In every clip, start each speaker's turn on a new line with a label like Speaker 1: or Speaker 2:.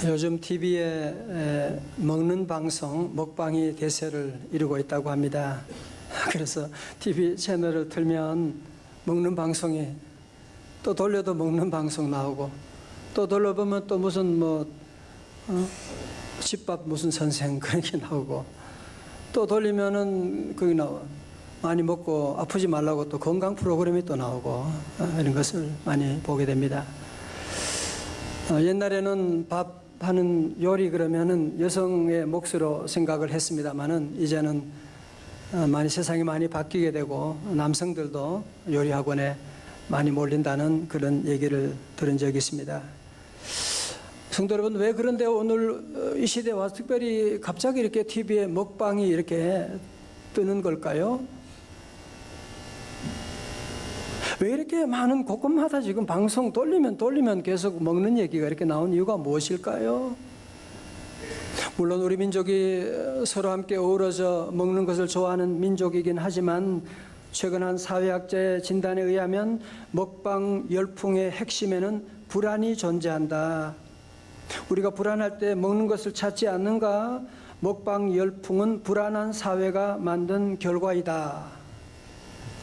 Speaker 1: 요즘 TV에 먹는 방송, 먹방이 대세를 이루고 있다고 합니다. 그래서 TV 채널을 틀면 먹는 방송이 또 돌려도 먹는 방송 나오고 또 돌려보면 또 무슨 집밥 무슨 선생 그런 게 나오고 또 돌리면은 거기 나와 많이 먹고 아프지 말라고 또 건강 프로그램이 또 나오고 이런 것을 많이 보게 됩니다. 옛날에는 밥 하는 요리 그러면은 여성의 몫으로 생각을 했습니다만은 이제는 많이 세상이 많이 바뀌게 되고 남성들도 요리 학원에 많이 몰린다는 그런 얘기를 들은 적이 있습니다. 성도 여러분, 왜 그런데 오늘 이 시대에 와서 특별히 갑자기 이렇게 TV에 먹방이 이렇게 뜨는 걸까요? 왜 이렇게 많은 곳곳마다 지금 방송 돌리면 계속 먹는 얘기가 이렇게 나온 이유가 무엇일까요? 물론 우리 민족이 서로 함께 어우러져 먹는 것을 좋아하는 민족이긴 하지만 최근 한 사회학자의 진단에 의하면 먹방 열풍의 핵심에는 불안이 존재한다. 우리가 불안할 때 먹는 것을 찾지 않는가? 먹방 열풍은 불안한 사회가 만든 결과이다.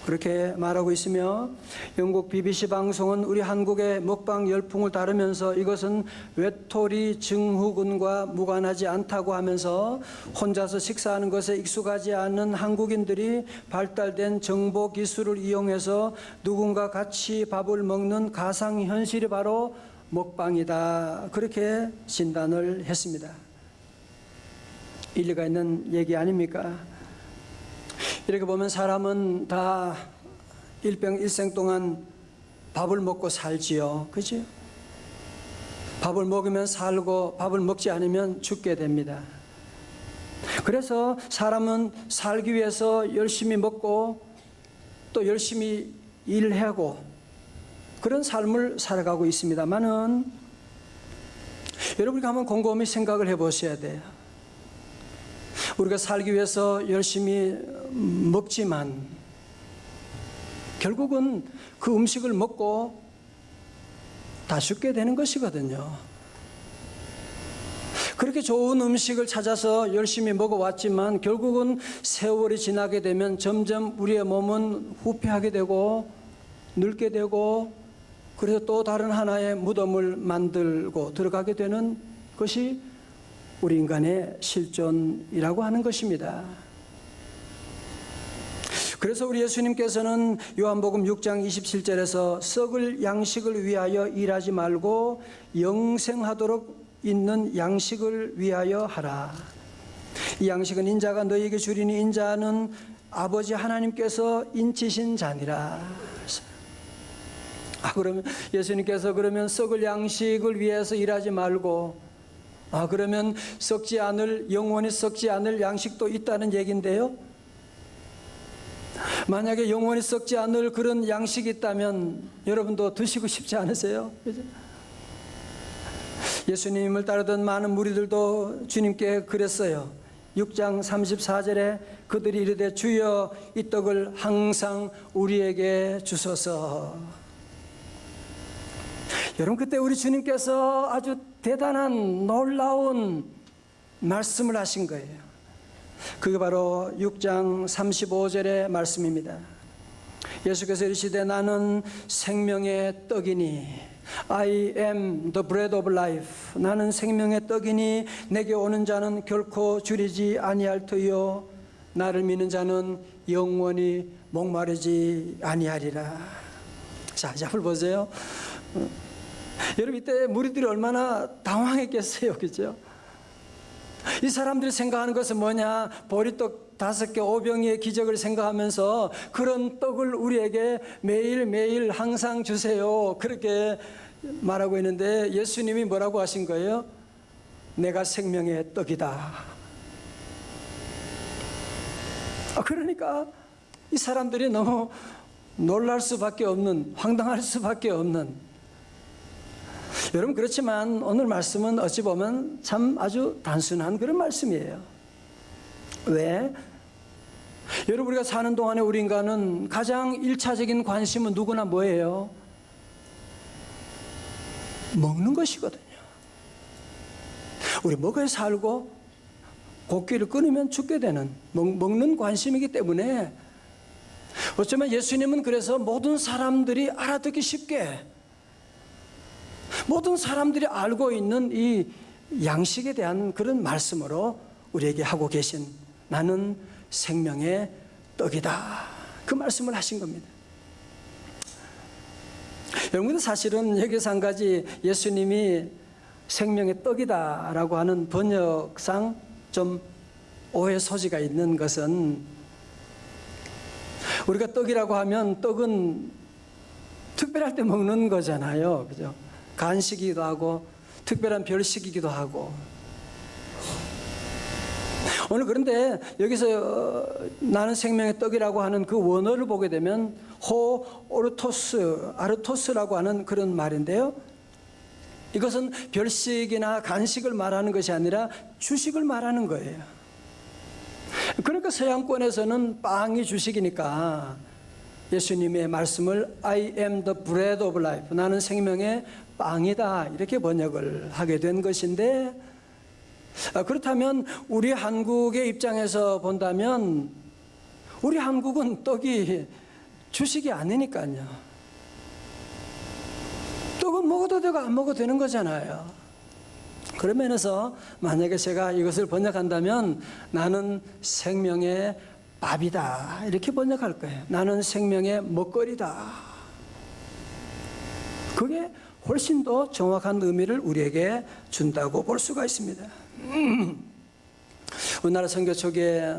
Speaker 1: 그렇게 말하고 있으며 영국 BBC 방송은 우리 한국의 먹방 열풍을 다루면서 이것은 외톨이 증후군과 무관하지 않다고 하면서 혼자서 식사하는 것에 익숙하지 않은 한국인들이 발달된 정보 기술을 이용해서 누군가 같이 밥을 먹는 가상현실이 바로 먹방이다. 그렇게 진단을 했습니다. 일리가 있는 얘기 아닙니까? 이렇게 보면 사람은 다 일생 동안 밥을 먹고 살지요. 그죠? 밥을 먹으면 살고 밥을 먹지 않으면 죽게 됩니다. 그래서 사람은 살기 위해서 열심히 먹고 또 열심히 일하고 그런 삶을 살아가고 있습니다만은 여러분이 한번 곰곰이 생각을 해보셔야 돼요. 우리가 살기 위해서 열심히 먹지만 결국은 그 음식을 먹고 다 죽게 되는 것이거든요. 그렇게 좋은 음식을 찾아서 열심히 먹어왔지만 결국은 세월이 지나게 되면 점점 우리의 몸은 후퇴하게 되고 늙게 되고 그래서 또 다른 하나의 무덤을 만들고 들어가게 되는 것이 우리 인간의 실존이라고 하는 것입니다. 그래서 우리 예수님께서는 요한복음 6장 27절에서 썩을 양식을 위하여 일하지 말고 영생하도록 있는 양식을 위하여 하라. 이 양식은 인자가 너희에게 주리니 인자는 아버지 하나님께서 인치신 자니라. 그러면 예수님께서 그러면 썩을 양식을 위해서 일하지 말고 그러면 영원히 썩지 않을 양식도 있다는 얘기인데요. 만약에 영원히 썩지 않을 그런 양식이 있다면 여러분도 드시고 싶지 않으세요? 그죠? 예수님을 따르던 많은 무리들도 주님께 그랬어요. 6장 34절에 그들이 이르되 주여 이 떡을 항상 우리에게 주소서. 여러분, 그때 우리 주님께서 아주 대단한 놀라운 말씀을 하신 거예요. 그게 바로 6장 35절의 말씀입니다. 예수께서 이르시되 나는 생명의 떡이니 I am the bread of life. 나는 생명의 떡이니 내게 오는 자는 결코 줄이지 아니할 터이요 나를 믿는 자는 영원히 목마르지 아니하리라. 자, 앞을 보세요. 여러분, 이때 무리들이 얼마나 당황했겠어요. 그죠? 이 사람들이 생각하는 것은 뭐냐? 보리떡 5개 5병이의 기적을 생각하면서 그런 떡을 우리에게 매일매일 항상 주세요. 그렇게 말하고 있는데 예수님이 뭐라고 하신 거예요? 내가 생명의 떡이다. 그러니까 이 사람들이 너무 놀랄 수밖에 없는, 황당할 수밖에 없는. 여러분, 그렇지만 오늘 말씀은 어찌 보면 참 아주 단순한 그런 말씀이에요. 왜? 여러분, 우리가 사는 동안에 우리 인간은 가장 1차적인 관심은 누구나 뭐예요? 먹는 것이거든요. 우리 먹어야 살고 곡기를 끊으면 죽게 되는 먹는 관심이기 때문에 어쩌면 예수님은 그래서 모든 사람들이 알아듣기 쉽게 모든 사람들이 알고 있는 이 양식에 대한 그런 말씀으로 우리에게 하고 계신 나는 생명의 떡이다. 그 말씀을 하신 겁니다. 여러분들 사실은 여기서 한 가지 예수님이 생명의 떡이다 라고 하는 번역상 좀 오해 소지가 있는 것은 우리가 떡이라고 하면 떡은 특별할 때 먹는 거잖아요. 그죠? 간식이기도 하고 특별한 별식이기도 하고 오늘 그런데 여기서 나는 생명의 떡이라고 하는 그 원어를 보게 되면 아르토스라고 하는 그런 말인데요. 이것은 별식이나 간식을 말하는 것이 아니라 주식을 말하는 거예요. 그러니까 서양권에서는 빵이 주식이니까 예수님의 말씀을 I am the bread of life, 나는 생명의 빵이다 이렇게 번역을 하게 된 것인데, 그렇다면 우리 한국의 입장에서 본다면 우리 한국은 떡이 주식이 아니니까요. 떡은 먹어도 되고 안 먹어도 되는 거잖아요. 그런 면에서 만약에 제가 이것을 번역한다면 나는 생명의 밥이다 이렇게 번역할 거예요. 나는 생명의 먹거리다. 그게 훨씬 더 정확한 의미를 우리에게 준다고 볼 수가 있습니다. 우리나라 선교 초기에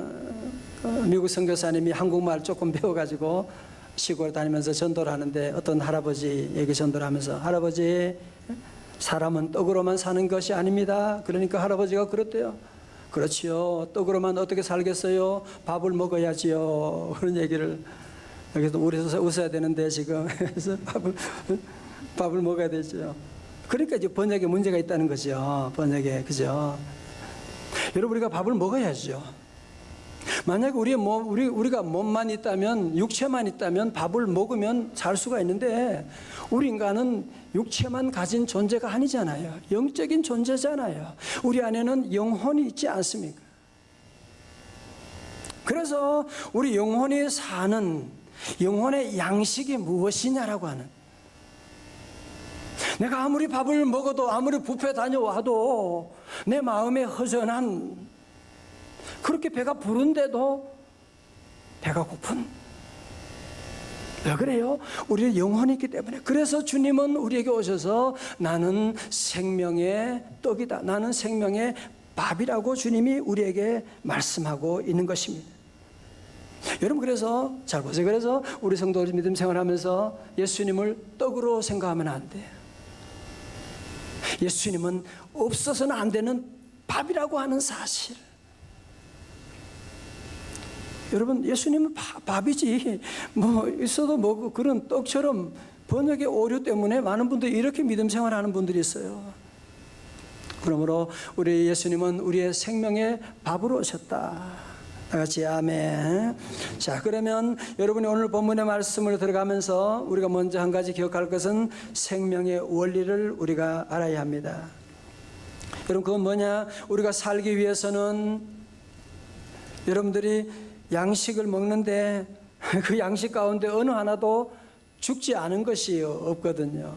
Speaker 1: 미국 선교사님이 한국말 조금 배워가지고 시골 다니면서 전도를 하는데 어떤 할아버지에게 전도를 하면서 할아버지, 사람은 떡으로만 사는 것이 아닙니다. 그러니까 할아버지가 그랬대요. 그렇지요. 떡으로만 어떻게 살겠어요? 밥을 먹어야지요. 그런 얘기를 여기서 우리서 웃어야 되는데 지금 그래서 밥을 먹어야 되죠. 그러니까 이제 번역에 문제가 있다는 거죠. 번역에 그죠? 여러분 우리가 밥을 먹어야죠. 만약에 우리가 몸만 있다면 육체만 있다면 밥을 먹으면 살 수가 있는데 우리 인간은 육체만 가진 존재가 아니잖아요. 영적인 존재잖아요. 우리 안에는 영혼이 있지 않습니까? 그래서 우리 영혼이 사는 영혼의 양식이 무엇이냐라고 하는, 내가 아무리 밥을 먹어도 아무리 뷔페 다녀와도 내 마음에 허전한, 그렇게 배가 부른데도 배가 고픈, 왜 그래요? 우리는 영혼이 있기 때문에. 그래서 주님은 우리에게 오셔서 나는 생명의 떡이다, 나는 생명의 밥이라고 주님이 우리에게 말씀하고 있는 것입니다. 여러분 그래서 잘 보세요. 그래서 우리 성도들 믿음 생활하면서 예수님을 떡으로 생각하면 안 돼요. 예수님은 없어서는 안 되는 밥이라고 하는 사실. 여러분 예수님은 밥이지 뭐 있어도 뭐 그런 떡처럼 번역의 오류 때문에 많은 분들이 이렇게 믿음 생활하는 분들이 있어요. 그러므로 우리 예수님은 우리의 생명의 밥으로 오셨다. 다 같이 아멘. 자, 그러면 여러분이 오늘 본문의 말씀을 들어가면서 우리가 먼저 한 가지 기억할 것은 생명의 원리를 우리가 알아야 합니다. 여러분 그건 뭐냐? 우리가 살기 위해서는 여러분들이 양식을 먹는데 그 양식 가운데 어느 하나도 죽지 않은 것이 없거든요.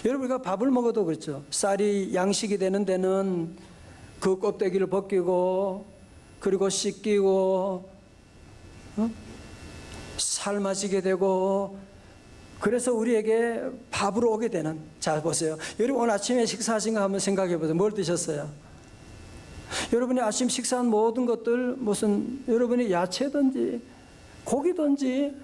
Speaker 1: 여러분 우리가 밥을 먹어도 그렇죠. 쌀이 양식이 되는 데는 그 껍데기를 벗기고 그리고 씻기고 삶아지게 되고, 그래서 우리에게 밥으로 오게 되는. 자 보세요. 여러분 오늘 아침에 식사하신 거 한번 생각해 보세요. 뭘 드셨어요? 여러분이 아침 식사한 모든 것들, 무슨 여러분이 야채든지 고기든지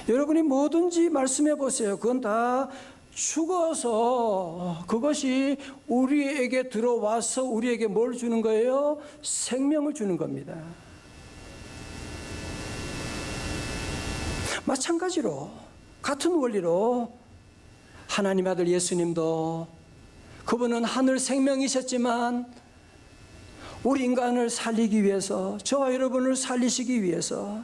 Speaker 1: 여러분이 뭐든지 말씀해 보세요. 그건 다 죽어서 그것이 우리에게 들어와서 우리에게 뭘 주는 거예요? 생명을 주는 겁니다. 마찬가지로 같은 원리로 하나님 아들 예수님도 그분은 하늘 생명이셨지만 우리 인간을 살리기 위해서, 저와 여러분을 살리시기 위해서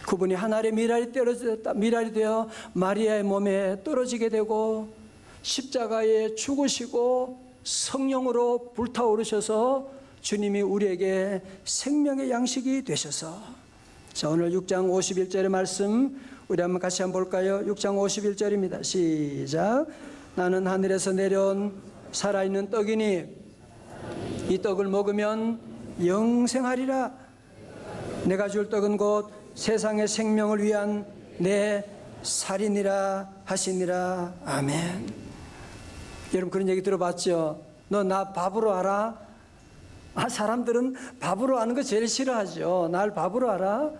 Speaker 1: 그분이 하늘의 미랄이 되어 마리아의 몸에 떨어지게 되고 십자가에 죽으시고 성령으로 불타오르셔서 주님이 우리에게 생명의 양식이 되셔서. 자, 오늘 6장 51절의 말씀 우리 한번 같이 한번 볼까요? 6장 51절입니다. 시작. 나는 하늘에서 내려온 살아있는 떡이니 이 떡을 먹으면 영생하리라. 내가 줄 떡은 곧 세상의 생명을 위한 내 살이니라 하시니라. 아멘. 여러분 그런 얘기 들어봤죠? 너 나 밥으로 알아? 사람들은 밥으로 아는 거 제일 싫어하죠. 날 밥으로 알아?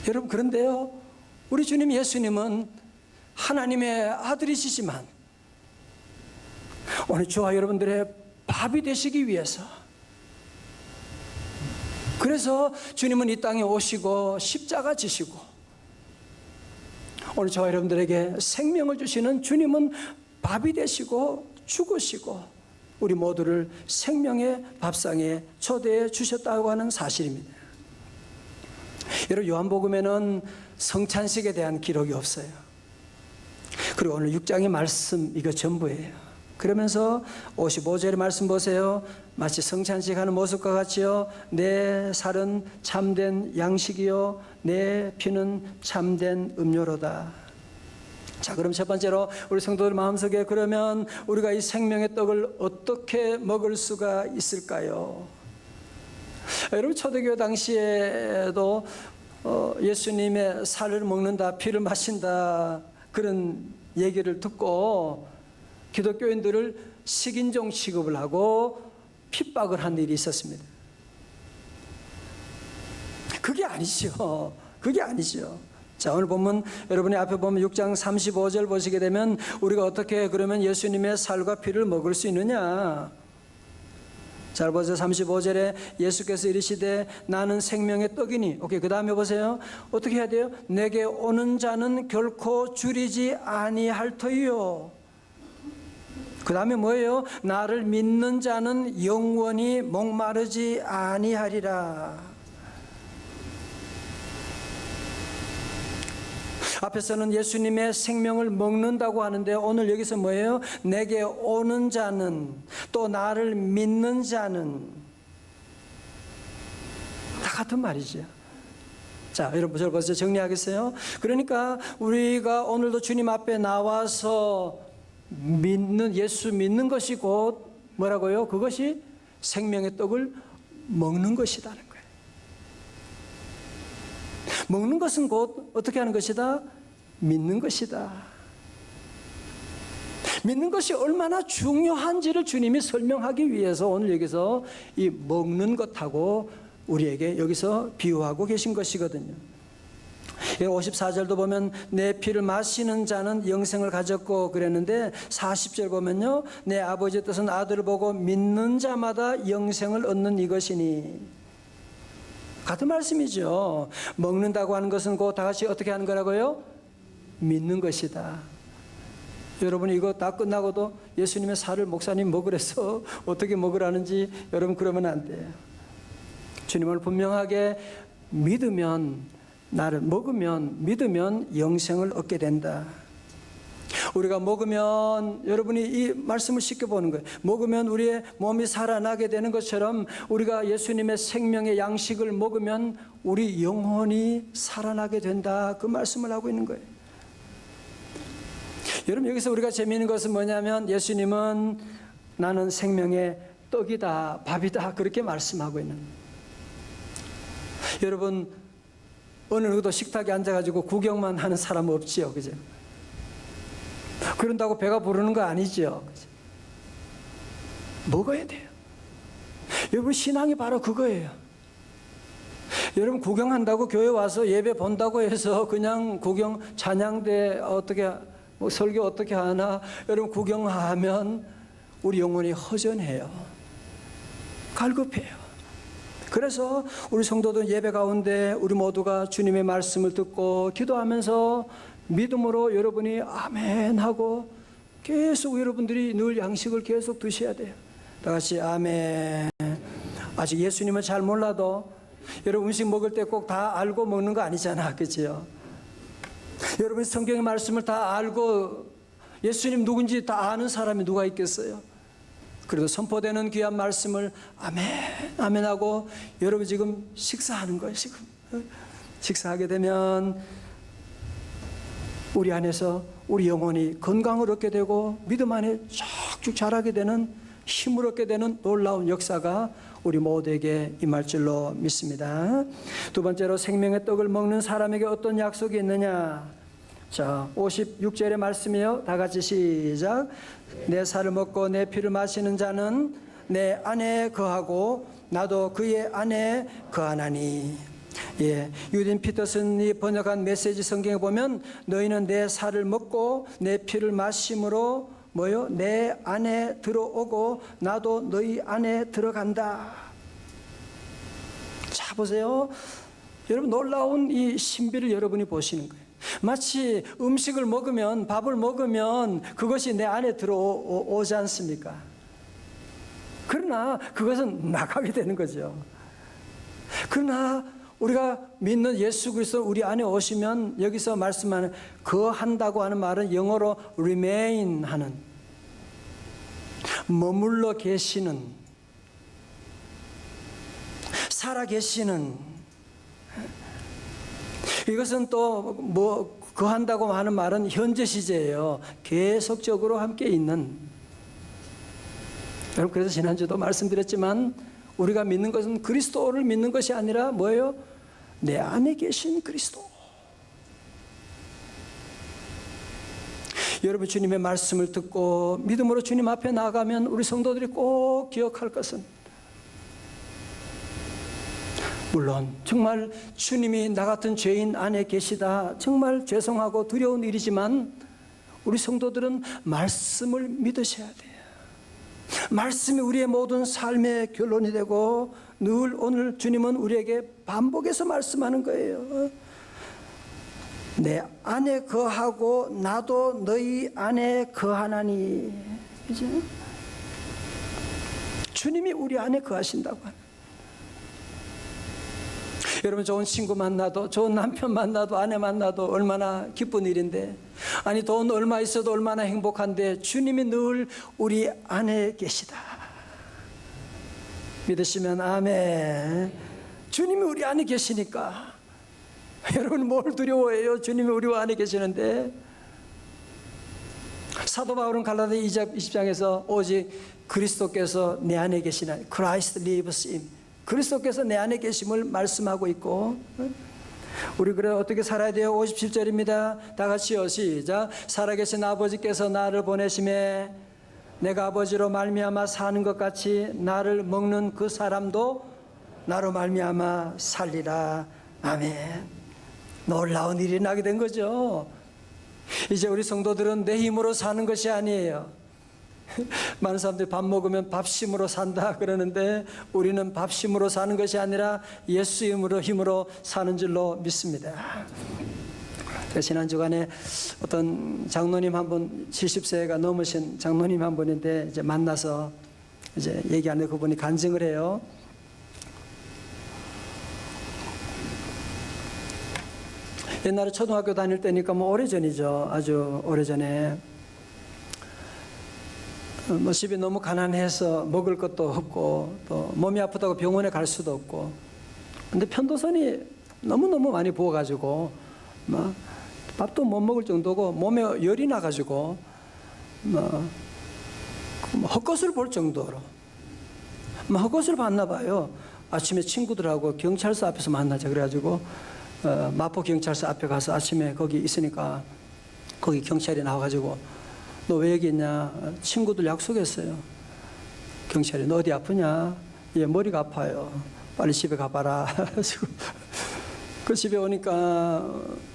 Speaker 1: 여러분 그런데요, 우리 주님 예수님은 하나님의 아들이시지만 오늘 저와 여러분들의 밥이 되시기 위해서, 그래서 주님은 이 땅에 오시고 십자가 지시고 오늘 저와 여러분들에게 생명을 주시는 주님은 밥이 되시고 죽으시고 우리 모두를 생명의 밥상에 초대해 주셨다고 하는 사실입니다. 여러분 요한복음에는 성찬식에 대한 기록이 없어요. 그리고 오늘 6장의 말씀 이거 전부예요. 그러면서 55절의 말씀 보세요. 마치 성찬식 하는 모습과 같이요. 내 살은 참된 양식이요 내 피는 참된 음료로다. 자, 그럼 첫 번째로 우리 성도들 마음속에 그러면 우리가 이 생명의 떡을 어떻게 먹을 수가 있을까요? 여러분 초대교회 당시에도 예수님의 살을 먹는다, 피를 마신다 그런 얘기를 듣고 기독교인들을 식인종 취급을 하고 핍박을 한 일이 있었습니다. 그게 아니죠. 그게 아니죠. 자, 오늘 보면 여러분이 앞에 보면 6장 35절 보시게 되면 우리가 어떻게 그러면 예수님의 살과 피를 먹을 수 있느냐? 잘 보세요. 35절에 예수께서 이르시되 나는 생명의 떡이니. 오케이, 그 다음에 보세요. 어떻게 해야 돼요? 내게 오는 자는 결코 줄이지 아니할 터이요. 그 다음에 뭐예요? 나를 믿는 자는 영원히 목마르지 아니하리라. 앞에서는 예수님의 생명을 먹는다고 하는데 오늘 여기서 뭐예요? 내게 오는 자는, 또 나를 믿는 자는, 다 같은 말이죠. 자, 여러분 저를 벌써 정리하겠어요? 그러니까 우리가 오늘도 주님 앞에 나와서 믿는, 예수 믿는 것이 곧 뭐라고요? 그것이 생명의 떡을 먹는 것이라는 거예요. 먹는 것은 곧 어떻게 하는 것이다? 믿는 것이다. 믿는 것이 얼마나 중요한지를 주님이 설명하기 위해서 오늘 여기서 이 먹는 것하고 우리에게 여기서 비유하고 계신 것이거든요. 54절도 보면 내 피를 마시는 자는 영생을 가졌고 그랬는데 40절 보면요, 내 아버지의 뜻은 아들을 보고 믿는 자마다 영생을 얻는 이것이니. 같은 말씀이죠. 먹는다고 하는 것은 곧 다 같이 어떻게 하는 거라고요? 믿는 것이다. 여러분 이거 다 끝나고도 예수님의 살을 목사님 먹으래서 어떻게 먹으라는지 여러분 그러면 안 돼요. 주님을 분명하게 믿으면, 나를 먹으면, 믿으면 영생을 얻게 된다. 우리가 먹으면, 여러분이 이 말씀을 쉽게 보는 거예요. 먹으면 우리의 몸이 살아나게 되는 것처럼 우리가 예수님의 생명의 양식을 먹으면 우리 영혼이 살아나게 된다. 그 말씀을 하고 있는 거예요. 여러분 여기서 우리가 재미있는 것은 뭐냐면 예수님은 나는 생명의 떡이다, 밥이다 그렇게 말씀하고 있는 거예요. 여러분 어느 누구도 식탁에 앉아가지고 구경만 하는 사람 없지요, 그죠? 그런다고 배가 부르는 거 아니죠. 먹어야 돼요. 여러분 신앙이 바로 그거예요. 여러분 구경한다고 교회 와서 예배 본다고 해서 그냥 구경, 찬양대 어떻게 뭐 설교 어떻게 하나, 여러분 구경하면 우리 영혼이 허전해요. 갈급해요. 그래서 우리 성도들 예배 가운데 우리 모두가 주님의 말씀을 듣고 기도하면서 믿음으로 여러분이 아멘 하고 계속 여러분들이 늘 양식을 계속 드셔야 돼요. 다 같이 아멘. 아직 예수님을 잘 몰라도 여러분 음식 먹을 때 꼭 다 알고 먹는 거 아니잖아, 그렇죠? 여러분 성경의 말씀을 다 알고 예수님 누군지 다 아는 사람이 누가 있겠어요? 그래도 선포되는 귀한 말씀을 아멘, 아멘 하고 여러분 지금 식사하는 거예요, 지금. 식사하게 되면 우리 안에서 우리 영혼이 건강을 얻게 되고 믿음 안에 쭉쭉 자라게 되는, 힘을 얻게 되는 놀라운 역사가 우리 모두에게 임할 줄로 믿습니다. 두 번째로 생명의 떡을 먹는 사람에게 어떤 약속이 있느냐? 자, 56절의 말씀이요. 다 같이 시작. 내 살을 먹고 내 피를 마시는 자는 내 안에 거하고 나도 그의 안에 거하나니. 예, 유딘 피터슨이 번역한 메시지 성경에 보면 너희는 내 살을 먹고 내 피를 마심으로 뭐요? 내 안에 들어오고 나도 너희 안에 들어간다. 자, 보세요. 여러분, 놀라운 이 신비를 여러분이 보시는 거예요. 마치 음식을 먹으면, 밥을 먹으면 그것이 내 안에 들어오지 않습니까? 그러나 그것은 나가게 되는 거죠. 그러나 우리가 믿는 예수 그리스도 우리 안에 오시면 여기서 말씀하는 거한다고 하는 말은 영어로 remain 하는, 머물러 계시는, 살아 계시는, 이것은 또 뭐 거한다고 하는 말은 현재 시제예요. 계속적으로 함께 있는. 여러분, 그래서 지난주도 말씀드렸지만 우리가 믿는 것은 그리스도를 믿는 것이 아니라 뭐예요? 내 안에 계신 그리스도. 여러분, 주님의 말씀을 듣고 믿음으로 주님 앞에 나가면 우리 성도들이 꼭 기억할 것은, 물론 정말 주님이 나 같은 죄인 안에 계시다, 정말 죄송하고 두려운 일이지만 우리 성도들은 말씀을 믿으셔야 돼요. 말씀이 우리의 모든 삶의 결론이 되고 늘 오늘 주님은 우리에게 반복해서 말씀하는 거예요. 내 안에 거하고 나도 너희 안에 거하나니. 그죠? 주님이 우리 안에 거하신다고 하는. 여러분, 좋은 친구 만나도, 좋은 남편 만나도, 아내 만나도 얼마나 기쁜 일인데, 아니 돈 얼마 있어도 얼마나 행복한데 주님이 늘 우리 안에 계시다. 믿으시면 아멘. 주님이 우리 안에 계시니까 여러분 뭘 두려워해요? 주님이 우리 안에 계시는데. 사도 바울은 갈라디아 2장 20장에서 오직 그리스도께서 내 안에 계시나, Christ lives in, 그리스도께서 내 안에 계심을 말씀하고 있고, 우리 그래 어떻게 살아야 돼요? 57절입니다. 다 같이요. 시작. 살아계신 아버지께서 나를 보내심에 내가 아버지로 말미암아 사는 것 같이 나를 먹는 그 사람도 나로 말미암아 살리라. 아멘. 놀라운 일이 나게 된 거죠. 이제 우리 성도들은 내 힘으로 사는 것이 아니에요. 많은 사람들이 밥 먹으면 밥심으로 산다 그러는데 우리는 밥심으로 사는 것이 아니라 예수 힘으로 사는 줄로 믿습니다. 지난 주간에 어떤 장로님 한 분, 70세가 넘으신 장로님 한 분인데 이제 만나서 이제 얘기하는데 그분이 간증을 해요. 옛날에 초등학교 다닐 때니까 뭐 오래전이죠. 아주 오래전에. 뭐 집이 너무 가난해서 먹을 것도 없고 또 몸이 아프다고 병원에 갈 수도 없고, 근데 편도선이 너무너무 많이 부어가지고 뭐 밥도 못 먹을 정도고 몸에 열이 나가지고 뭐 헛것을 볼 정도로 뭐 헛것을 봤나 봐요. 아침에 친구들하고 경찰서 앞에서 만나자 그래가지고 마포 경찰서 앞에 가서 아침에 거기 있으니까 거기 경찰이 나와가지고 너 왜 여기 있냐? 친구들 약속했어요. 경찰이 너 어디 아프냐? 예, 머리가 아파요. 빨리 집에 가봐라. 그 집에 오니까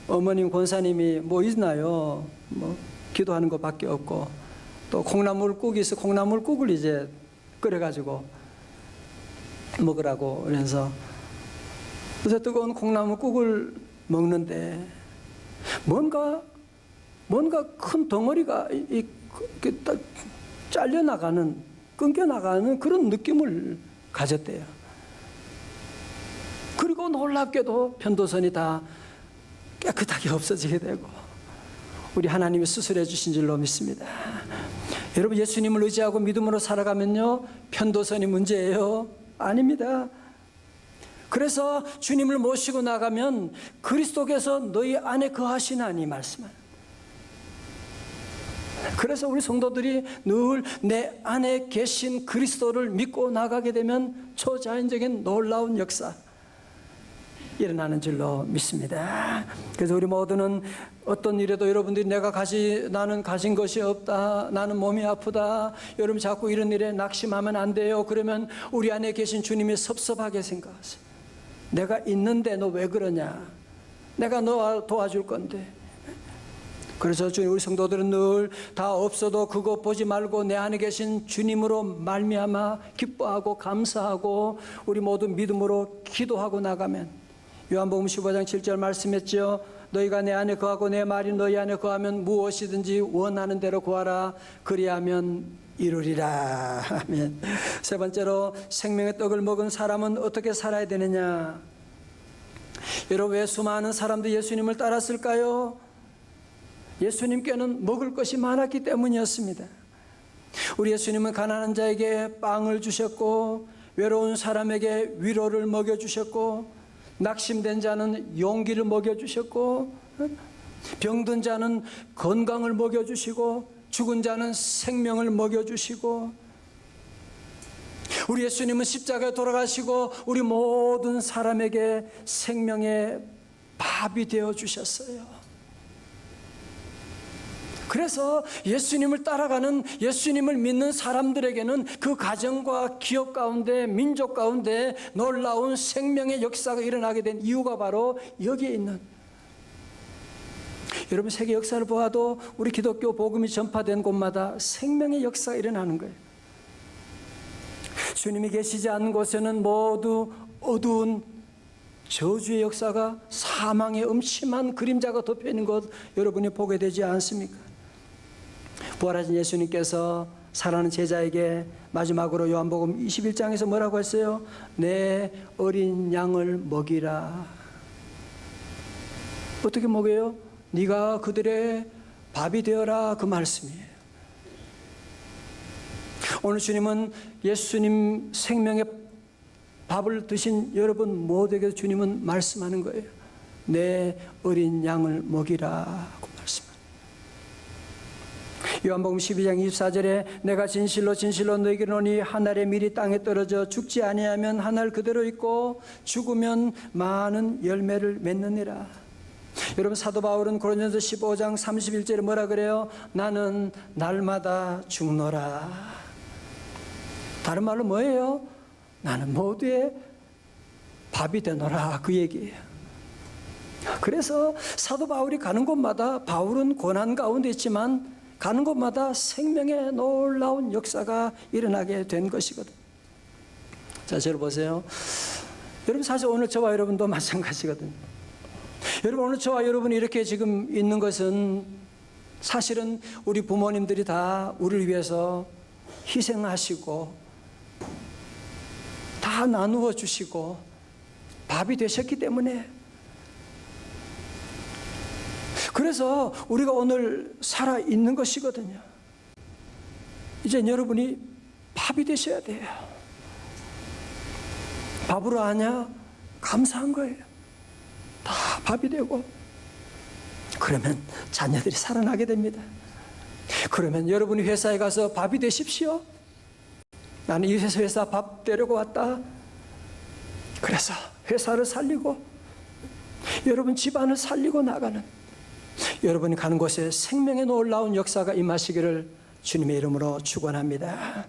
Speaker 1: 어머님 권사님이 뭐 있나요? 뭐 기도하는 것밖에 없고 또 콩나물국이 있어. 콩나물국을 이제 끓여가지고 먹으라고 그래서 그래서 뜨거운 콩나물국을 먹는데 뭔가 큰 덩어리가 잘려나가는, 끊겨나가는 그런 느낌을 가졌대요. 그리고 놀랍게도 편도선이 다 깨끗하게 없어지게 되고 우리 하나님이 수술해 주신 줄로 믿습니다. 여러분, 예수님을 의지하고 믿음으로 살아가면요, 편도선이 문제예요? 아닙니다. 그래서 주님을 모시고 나가면 그리스도께서 너희 안에 거하시나니 말씀을. 그래서 우리 성도들이 늘 내 안에 계신 그리스도를 믿고 나가게 되면 초자연적인 놀라운 역사 일어나는 줄로 믿습니다. 그래서 우리 모두는 어떤 일에도 여러분들이 나는 가진 것이 없다, 나는 몸이 아프다, 여러분 자꾸 이런 일에 낙심하면 안 돼요. 그러면 우리 안에 계신 주님이 섭섭하게 생각하세요. 내가 있는데 너 왜 그러냐? 내가 너 도와줄 건데. 그래서 주님, 우리 성도들은 늘 다 없어도 그거 보지 말고 내 안에 계신 주님으로 말미암아 기뻐하고 감사하고 우리 모두 믿음으로 기도하고 나가면, 요한복음 15장 7절 말씀했죠. 너희가 내 안에 거하고 내 말이 너희 안에 거하면 무엇이든지 원하는 대로 구하라. 그리하면 이루리라. 아멘. 세 번째로, 생명의 떡을 먹은 사람은 어떻게 살아야 되느냐? 여러분, 왜 수많은 사람들이 예수님을 따랐을까요? 예수님께는 먹을 것이 많았기 때문이었습니다. 우리 예수님은 가난한 자에게 빵을 주셨고, 외로운 사람에게 위로를 먹여주셨고, 낙심된 자는 용기를 먹여주셨고, 병든 자는 건강을 먹여주시고, 죽은 자는 생명을 먹여주시고, 우리 예수님은 십자가에 돌아가시고 우리 모든 사람에게 생명의 밥이 되어주셨어요. 그래서 예수님을 따라가는, 예수님을 믿는 사람들에게는 그 가정과 기업 가운데, 민족 가운데 놀라운 생명의 역사가 일어나게 된 이유가 바로 여기에 있는, 여러분 세계 역사를 보아도 우리 기독교 복음이 전파된 곳마다 생명의 역사가 일어나는 거예요. 주님이 계시지 않는 곳에는 모두 어두운 저주의 역사가, 사망의 음침한 그림자가 덮여있는 것 여러분이 보게 되지 않습니까? 부활하신 예수님께서 사랑하는 제자에게 마지막으로 요한복음 21장에서 뭐라고 했어요? 내 어린 양을 먹이라. 어떻게 먹여요? 네가 그들의 밥이 되어라, 그 말씀이에요. 오늘 주님은 예수님 생명의 밥을 드신 여러분 모두에게 주님은 말씀하는 거예요. 내 어린 양을 먹이라, 그 말씀. 요한복음 12장 24절에 내가 진실로 진실로 너희에게 이르노니 한 알의 밀이 땅에 떨어져 죽지 아니하면 한 알 그대로 있고 죽으면 많은 열매를 맺느니라. 여러분, 사도 바울은 고린도서 15장 31절에 뭐라 그래요? 나는 날마다 죽노라. 다른 말로 뭐예요? 나는 모두의 밥이 되노라, 그 얘기예요. 그래서 사도 바울이 가는 곳마다, 바울은 고난 가운데 있지만 가는 곳마다 생명의 놀라운 역사가 일어나게 된 것이거든. 자, 저를 보세요. 여러분, 사실 오늘 저와 여러분도 마찬가지거든요. 여러분, 오늘 저와 여러분이 이렇게 지금 있는 것은 사실은 우리 부모님들이 다 우리를 위해서 희생하시고 다 나누어 주시고 밥이 되셨기 때문에, 그래서 우리가 오늘 살아 있는 것이거든요. 이제 여러분이 밥이 되셔야 돼요. 밥으로 하냐? 감사한 거예요. 다 밥이 되고, 그러면 자녀들이 살아나게 됩니다. 그러면 여러분이 회사에 가서 밥이 되십시오. 나는 이 회사 밥 되려고 왔다. 그래서 회사를 살리고 여러분 집안을 살리고 나가는, 여러분이 가는 곳에 생명의 놀라운 역사가 임하시기를 주님의 이름으로 축원합니다.